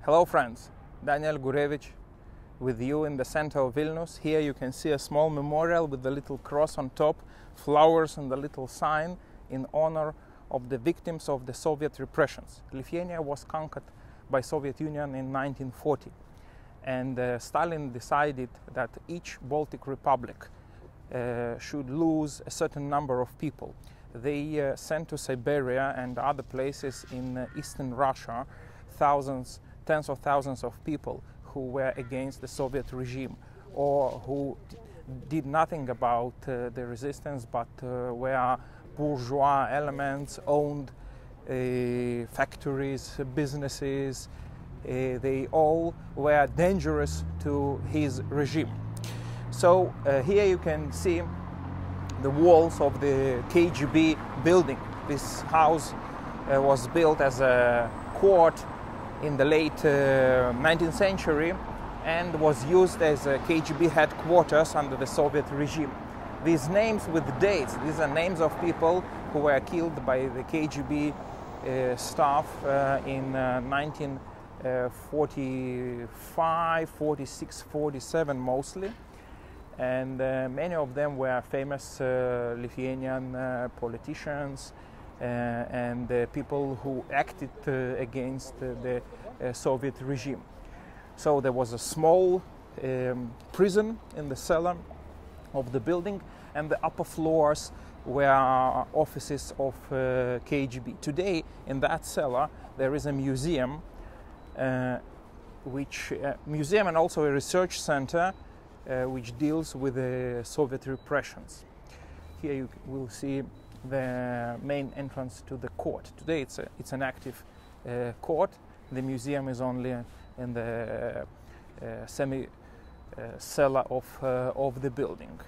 Hello friends, Daniel Gurevich with you in the center of Vilnius. Here you can see a small memorial with the little cross on top, flowers and the little sign in honor of the victims of the Soviet repressions. Lithuania was conquered by Soviet Union in 1940, and Stalin decided that each Baltic Republic should lose a certain number of people. They sent to Siberia and other places in eastern Russia tens of thousands of people who were against the Soviet regime or who did nothing about the resistance but were bourgeois elements, owned factories, businesses. They all were dangerous to his regime. So here you can see the walls of the KGB building. This house was built as a court in the late 19th century and was used as a KGB headquarters under the Soviet regime. These names with dates, these are names of people who were killed by the KGB staff in 1945, 46, 47 mostly. And many of them were famous Lithuanian politicians and people who acted against the Soviet regime. So there was a small prison in the cellar of the building, and the upper floors were offices of KGB. Today, in that cellar, there is a museum, museum and also a research center which deals with the Soviet repressions. Here you will see the main entrance to the court. Today it's an active court. The museum is only in the semi cellar of the building.